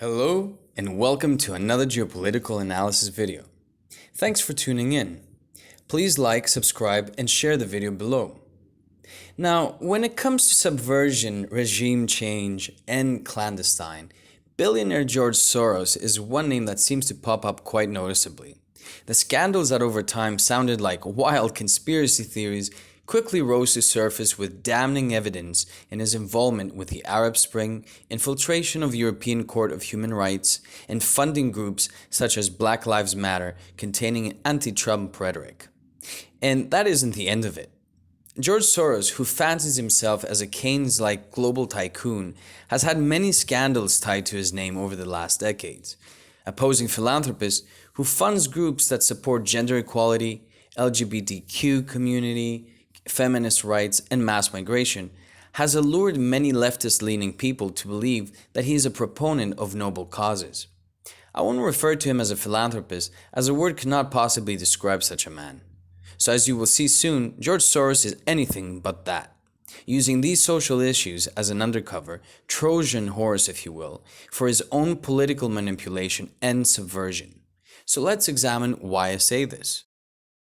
Hello and welcome to another geopolitical analysis video. Thanks for tuning in. Please like, subscribe, and share the video below. Now, when it comes to subversion, regime change, and clandestine, billionaire George Soros is one name that seems to pop up quite noticeably. The scandals that over time sounded like wild conspiracy theories quickly rose to surface with damning evidence in his involvement with the Arab Spring, infiltration of European Court of Human Rights, and funding groups such as Black Lives Matter containing anti-Trump rhetoric. And that isn't the end of it. George Soros, who fancies himself as a Keynes-like global tycoon, has had many scandals tied to his name over the last decades. A posing philanthropist who funds groups that support gender equality, LGBTQ community, feminist rights, and mass migration, has allured many leftist-leaning people to believe that he is a proponent of noble causes. I won't refer to him as a philanthropist, as a word cannot possibly describe such a man. So as you will see soon, George Soros is anything but that, using these social issues as an undercover, Trojan horse if you will, for his own political manipulation and subversion. So let's examine why I say this.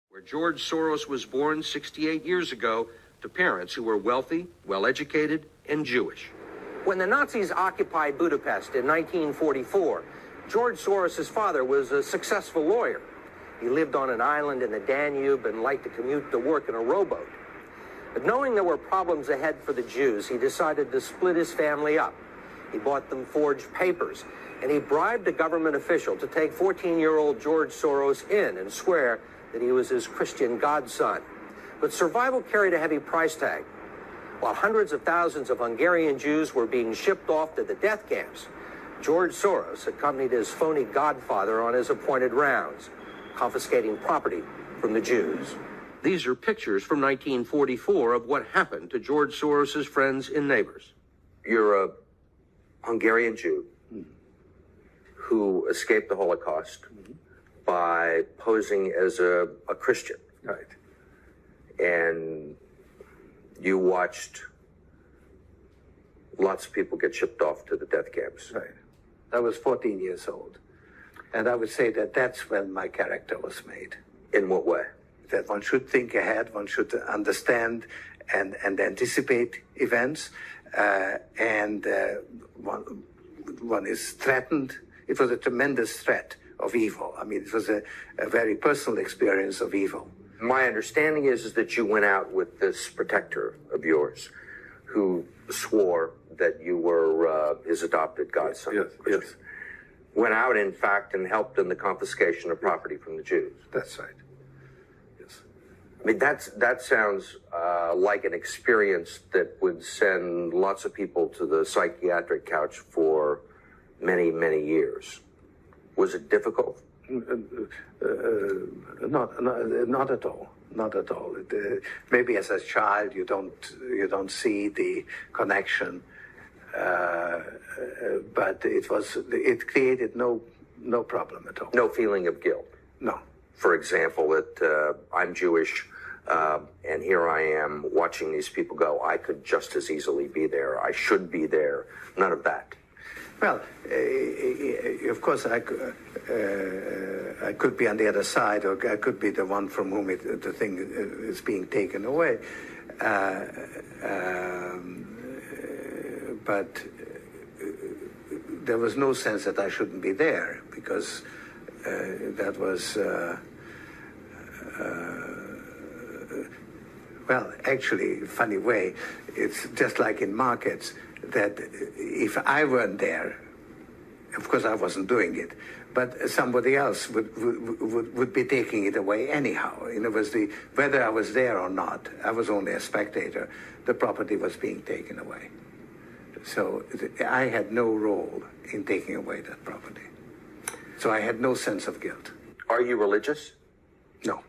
Where George Soros was born 68 years ago to parents who were wealthy, well-educated, and Jewish. When the Nazis occupied Budapest in 1944, George Soros' father was a successful lawyer. He lived on an island in the Danube and liked to commute to work in a rowboat. But knowing there were problems ahead for the Jews, he decided to split his family up. He bought them forged papers, and he bribed a government official to take 14-year-old George Soros in and swear that he was his Christian godson. But survival carried a heavy price tag. While hundreds of thousands of Hungarian Jews were being shipped off to the death camps, George Soros accompanied his phony godfather on his appointed rounds, confiscating property from the Jews. These are pictures from 1944 of what happened to George Soros' friends and neighbors. You're a Hungarian Jew who escaped the Holocaust by posing as a Christian. Right. And you watched lots of people get shipped off to the death camps. Right. I was 14 years old. And I would say that that's when my character was made. In what way? That one should think ahead, one should understand and anticipate events, and one is threatened. It was a tremendous threat of evil. I mean, it was a very personal experience of evil. My understanding is that you went out with this protector of yours who swore that you were his adopted godson. Yes. Went out, in fact, and helped in the confiscation of property from the Jews. That's right. Yes. I mean, that sounds like an experience that would send lots of people to the psychiatric couch for many, many years. Was it difficult? Not at all. Not at all. Maybe as a child you don't see the connection, but it created no problem at all. No feeling of guilt. No. For example, that I'm Jewish, and here I am watching these people go. I could just as easily be there. I should be there. None of that. Well, of course, I could be on the other side, or I could be the one from whom the thing is being taken away. But there was no sense that I shouldn't be there, because that was, well, actually, funny way, it's just like in markets, that if I weren't there, of course I wasn't doing it, but somebody else would be taking it away anyhow. It was whether I was there or not, I was only a spectator, the property was being taken away. So I had no role in taking away that property. So I had no sense of guilt. Are you religious? No.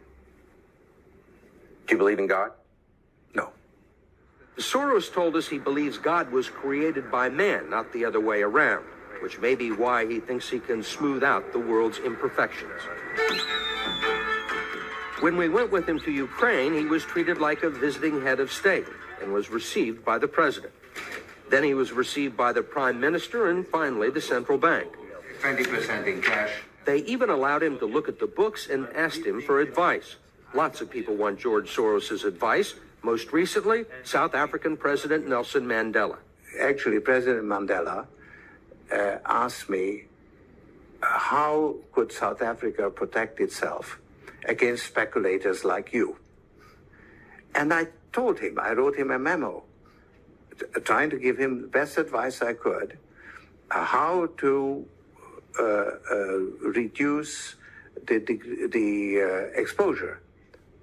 Do you believe in God? No. Soros told us he believes God was created by man, not the other way around, which may be why he thinks he can smooth out the world's imperfections. When we went with him to Ukraine, he was treated like a visiting head of state and was received by the president. Then he was received by the prime minister and finally the central bank. 20% in cash. They even allowed him to look at the books and asked him for advice. Lots of people want George Soros's advice. Most recently, South African President Nelson Mandela. Actually, President Mandela asked me, how could South Africa protect itself against speculators like you? And I told him, I wrote him a memo, trying to give him the best advice I could, how to reduce the exposure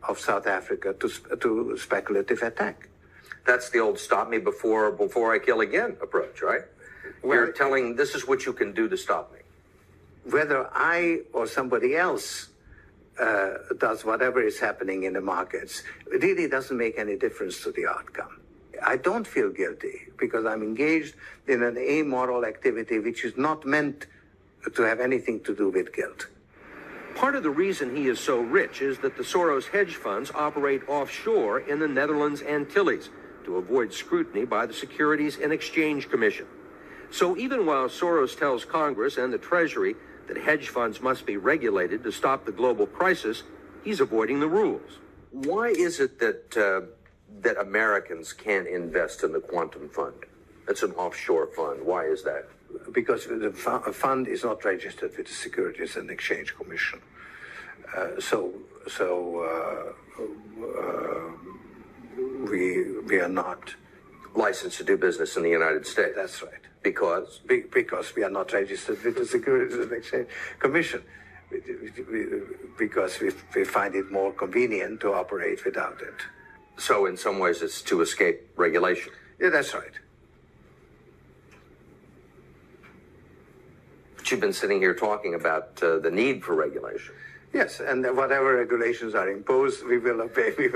of South Africa to speculative attack. That's the old stop me before I kill again approach, right? You're telling this is what you can do to stop me. Whether I or somebody else does whatever is happening in the markets, it really doesn't make any difference to the outcome. I don't feel guilty because I'm engaged in an amoral activity which is not meant to have anything to do with guilt. Part of the reason he is so rich is that the Soros hedge funds operate offshore in the Netherlands Antilles to avoid scrutiny by the Securities and Exchange Commission. So even while Soros tells Congress and the Treasury that hedge funds must be regulated to stop the global crisis, he's avoiding the rules. Why is it that Americans can't invest in the quantum fund? It's an offshore fund. Why is that? Because the fund is not registered with the Securities and Exchange Commission. We are not Licensed to do business in the United States. That's right. Because? Because we are not registered with the Securities and Exchange Commission. Because we find it more convenient to operate without it. So in some ways it's to escape regulation. Yeah, that's right. But you've been sitting here talking about the need for regulation. Yes, and whatever regulations are imposed, we will obey. We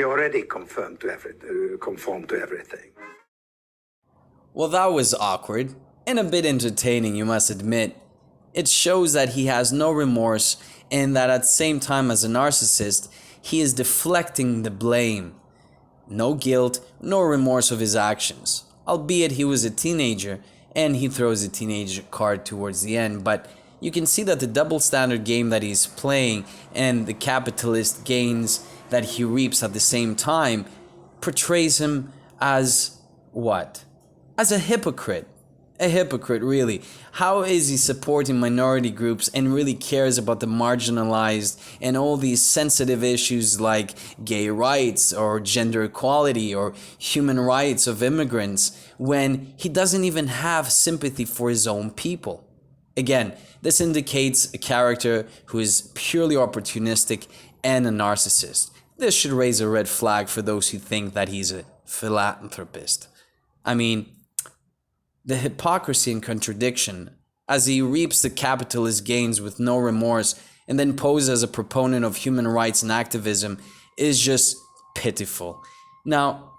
already conform to everything. Well, that was awkward and a bit entertaining, you must admit. It shows that he has no remorse and that at the same time as a narcissist, he is deflecting the blame. No guilt, no remorse of his actions. Albeit he was a teenager and he throws a teenager card towards the end, but you can see that the double standard game that he's playing and the capitalist gains that he reaps at the same time portrays him as what? As a hypocrite. A hypocrite, really. How is he supporting minority groups and really cares about the marginalized and all these sensitive issues like gay rights or gender equality or human rights of immigrants when he doesn't even have sympathy for his own people? Again, this indicates a character who is purely opportunistic and a narcissist. This should raise a red flag for those who think that he's a philanthropist. I mean, the hypocrisy and contradiction as he reaps the capitalist gains with no remorse and then poses as a proponent of human rights and activism is just pitiful. Now,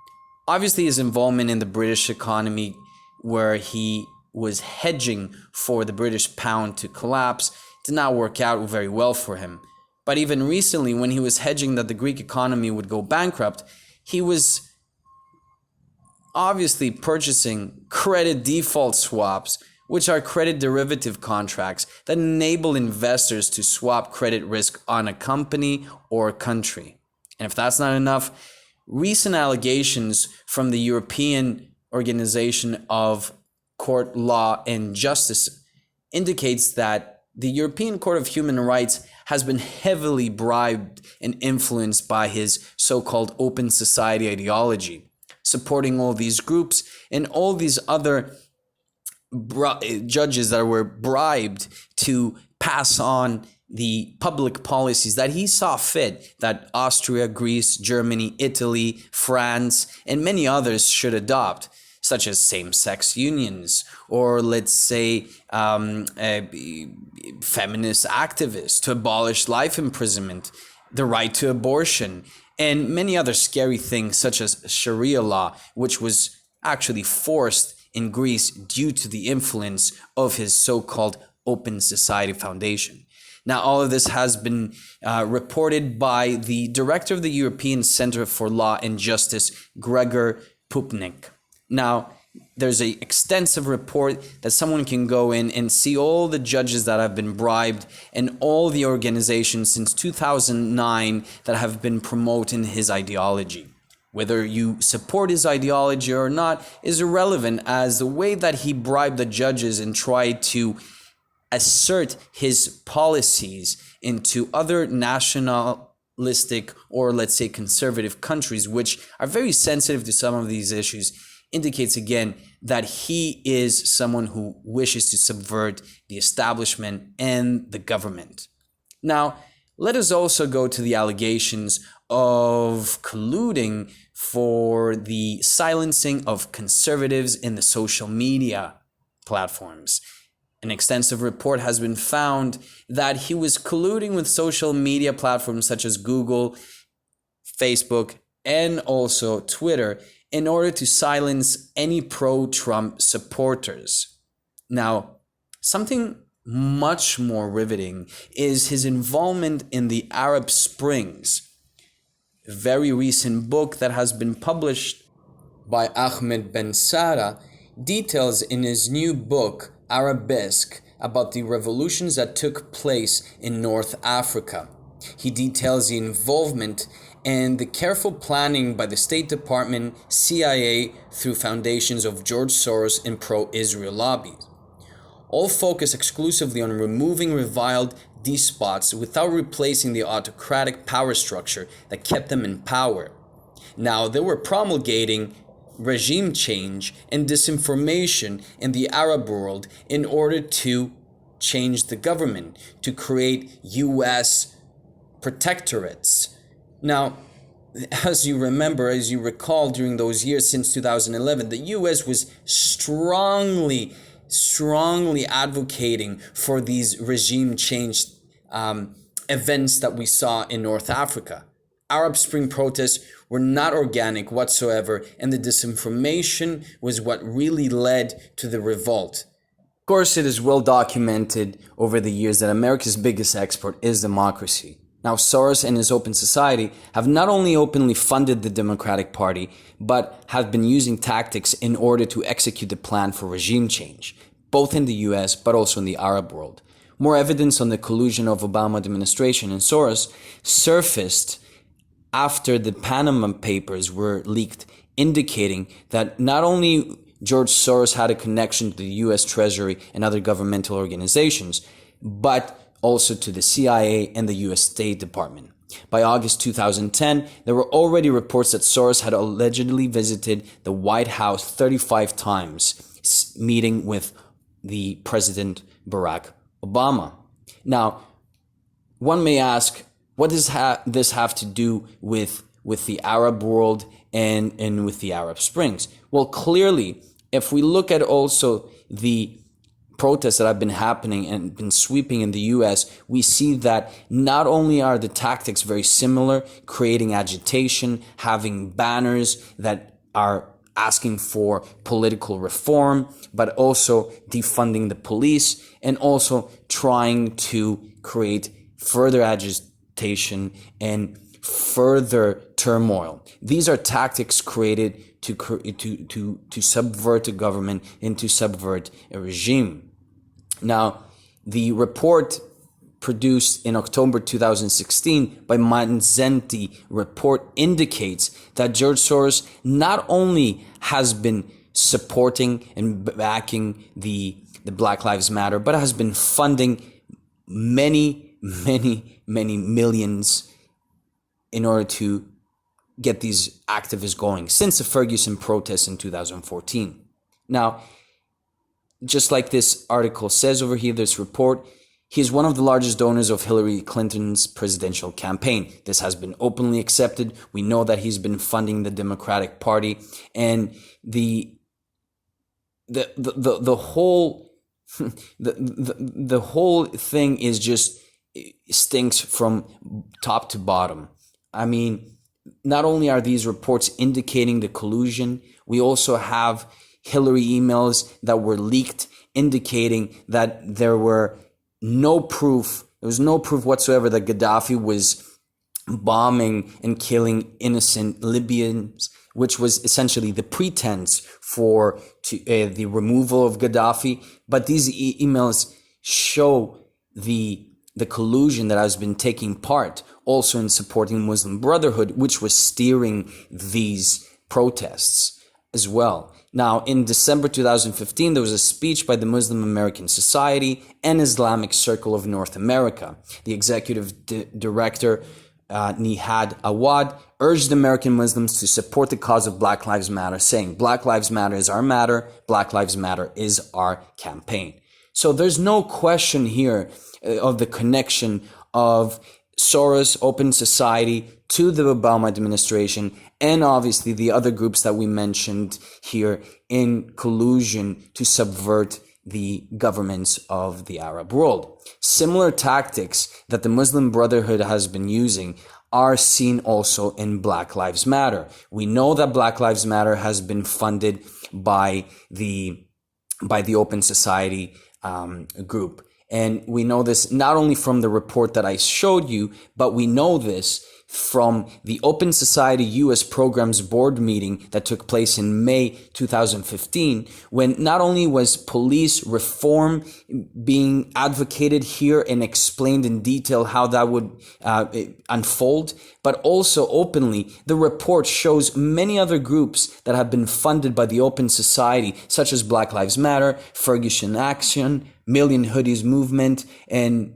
obviously his involvement in the British economy where he was hedging for the British pound to collapse did not work out very well for him. But even recently, when he was hedging that the Greek economy would go bankrupt, he was obviously purchasing credit default swaps, which are credit derivative contracts that enable investors to swap credit risk on a company or a country. And if that's not enough, recent allegations from the European Organization of Court, Law, and Justice indicates that the European Court of Human Rights has been heavily bribed and influenced by his so-called open society ideology, supporting all these groups and all these other judges that were bribed to pass on the public policies that he saw fit that Austria, Greece, Germany, Italy, France, and many others should adopt, such as same-sex unions, or let's say feminist activists to abolish life imprisonment, the right to abortion, and many other scary things such as Sharia law, which was actually forced in Greece due to the influence of his so-called Open Society Foundation. Now, all of this has been reported by the director of the European Center for Law and Justice, Gregor Pupnik. Now, there's an extensive report that someone can go in and see all the judges that have been bribed and all the organizations since 2009 that have been promoting his ideology. Whether you support his ideology or not is irrelevant, as the way that he bribed the judges and tried to assert his policies into other nationalistic or, let's say, conservative countries, which are very sensitive to some of these issues, indicates again that he is someone who wishes to subvert the establishment and the government. Now, let us also go to the allegations of colluding for the silencing of conservatives in the social media platforms. An extensive report has been found that he was colluding with social media platforms such as Google, Facebook, and also Twitter in order to silence any pro-Trump supporters. Now, something much more riveting is his involvement in the Arab Springs, a very recent book that has been published by Ahmed Ben Sara details in his new book, Arabesque, about the revolutions that took place in North Africa. He details the involvement and the careful planning by the State Department, CIA, through foundations of George Soros and pro-Israel lobbies. All focus exclusively on removing reviled despots without replacing the autocratic power structure that kept them in power. Now, they were promulgating regime change and disinformation in the Arab world in order to change the government, to create U.S. protectorates. Now, as you recall, during those years since 2011, the U.S. was strongly advocating for these regime change events that we saw in North Africa. Arab Spring protests were not organic whatsoever, and the disinformation was what really led to the revolt. Of course, it is well documented over the years that America's biggest export is democracy. Now, Soros and his Open Society have not only openly funded the Democratic Party, but have been using tactics in order to execute the plan for regime change, both in the US but also in the Arab world. More evidence on the collusion of Obama administration and Soros surfaced after the Panama Papers were leaked, indicating that not only George Soros had a connection to the US Treasury and other governmental organizations, but also to the CIA and the US State Department. By August 2010, there were already reports that Soros had allegedly visited the White House 35 times, meeting with the President Barack Obama. Now, one may ask, what does this have to do with the Arab world and with the Arab Springs? Well, clearly, if we look at also the protests that have been happening and been sweeping in the US, we see that not only are the tactics very similar, creating agitation, having banners that are asking for political reform, but also defunding the police and also trying to create further agitation and further turmoil. These are tactics created to subvert a government and to subvert a regime. Now, the report produced in October 2016 by Manzenti report indicates that George Soros not only has been supporting and backing the Black Lives Matter, but has been funding many millions in order to get these activists going since the Ferguson protests in 2014. Now, just like this article says over here, this report, he is one of the largest donors of Hillary Clinton's presidential campaign. This has been openly accepted. We know that he's been funding the Democratic Party, and the whole the whole thing is just stinks from top to bottom. I mean, not only are these reports indicating the collusion, we also have Hillary emails that were leaked indicating that there was no proof whatsoever that Gaddafi was bombing and killing innocent Libyans which was essentially the pretense for the removal of Gaddafi. But these emails show the collusion that has been taking part also in supporting Muslim Brotherhood, which was steering these protests as well. Now, in December 2015, there was a speech by the Muslim American Society and Islamic Circle of North America. The executive director, Nihad Awad, urged American Muslims to support the cause of Black Lives Matter, saying, "Black Lives Matter is our matter. Black Lives Matter is our campaign." So there's no question here of the connection of Soros Open Society to the Obama administration, and obviously the other groups that we mentioned here in collusion to subvert the governments of the Arab world. Similar tactics that the Muslim Brotherhood has been using are seen also in Black Lives Matter. We know that Black Lives Matter has been funded by the Open Society group. And we know this not only from the report that I showed you, but we know this from the Open Society US Programs Board meeting that took place in May 2015, when not only was police reform being advocated here and explained in detail how that would unfold, but also openly, the report shows many other groups that have been funded by the Open Society, such as Black Lives Matter, Ferguson Action, Million Hoodies Movement, and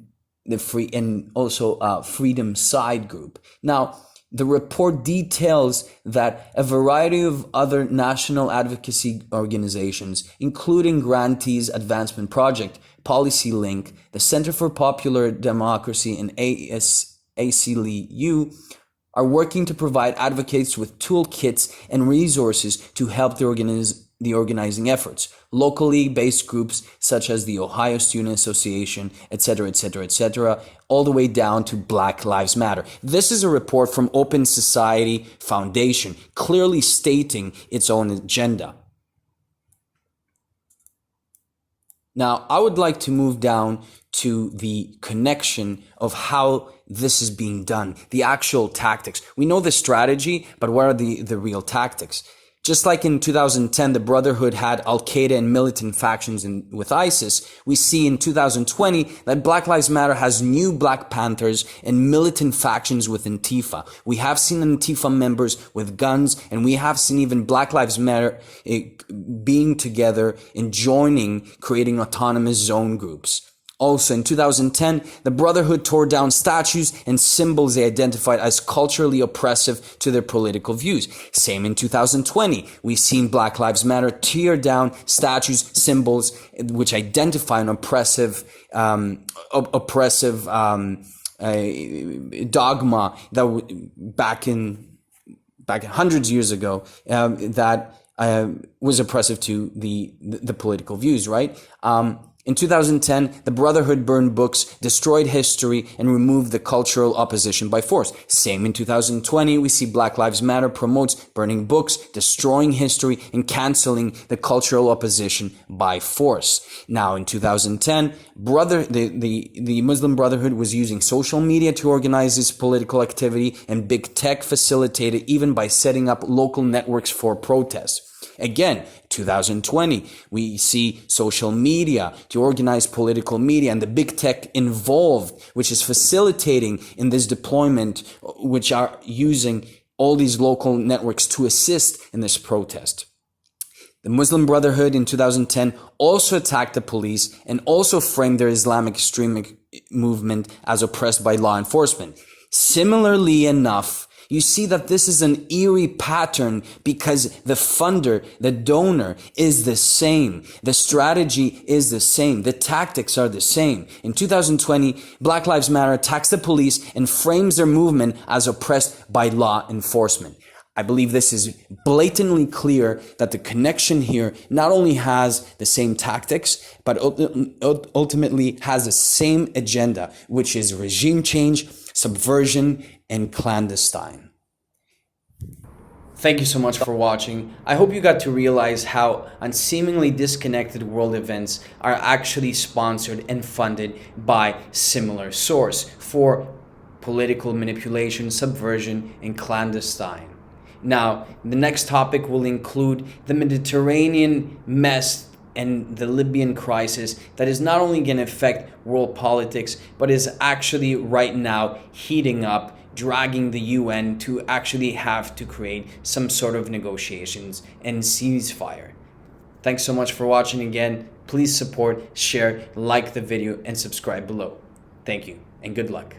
Freedom Side Group. Now, the report details that a variety of other national advocacy organizations, including Grantees Advancement Project, Policy Link, the Center for Popular Democracy, and ACLU, are working to provide advocates with toolkits and resources to help the organizing efforts. Locally based groups such as the Ohio Student Association, etc., all the way down to Black Lives Matter. This is a report from Open Society Foundation, clearly stating its own agenda. Now, I would like to move down to the connection of how this is being done, the actual tactics. We know the strategy, but what are the real tactics? Just like in 2010, the Brotherhood had Al-Qaeda and militant factions with ISIS, we see in 2020 that Black Lives Matter has new Black Panthers and militant factions with Antifa. We have seen Antifa members with guns, and we have seen even Black Lives Matter being together and joining, creating autonomous zone groups. Also, in 2010, the Brotherhood tore down statues and symbols they identified as culturally oppressive to their political views. Same in 2020, we've seen Black Lives Matter tear down statues, symbols which identify an oppressive dogma that back hundreds of years ago that was oppressive to the political views, right? In 2010, the Brotherhood burned books, destroyed history, and removed the cultural opposition by force. Same in 2020, we see Black Lives Matter promotes burning books, destroying history, and canceling the cultural opposition by force. Now, in 2010, the Muslim Brotherhood was using social media to organize its political activity, and big tech facilitated even by setting up local networks for protests. Again, 2020, we see social media to organize political media and the big tech involved, which is facilitating in this deployment, which are using all these local networks to assist in this protest. The Muslim Brotherhood in 2010 also attacked the police and also framed their Islamic extremist movement as oppressed by law enforcement. Similarly enough, you see that this is an eerie pattern because the funder, the donor, is the same. The strategy is the same. The tactics are the same. In 2020, Black Lives Matter attacks the police and frames their movement as oppressed by law enforcement. I believe this is blatantly clear that the connection here not only has the same tactics, but ultimately has the same agenda, which is regime change, subversion, and clandestine. Thank you so much for watching. I hope you got to realize how unseemingly disconnected world events are actually sponsored and funded by similar source for political manipulation, subversion, and clandestine. Now, the next topic will include the Mediterranean mess and the Libyan crisis that is not only going to affect world politics, but is actually right now heating up, dragging the UN to actually have to create some sort of negotiations and ceasefire. Thanks so much for watching again. Please support, share, like the video, and subscribe below. Thank you, and good luck.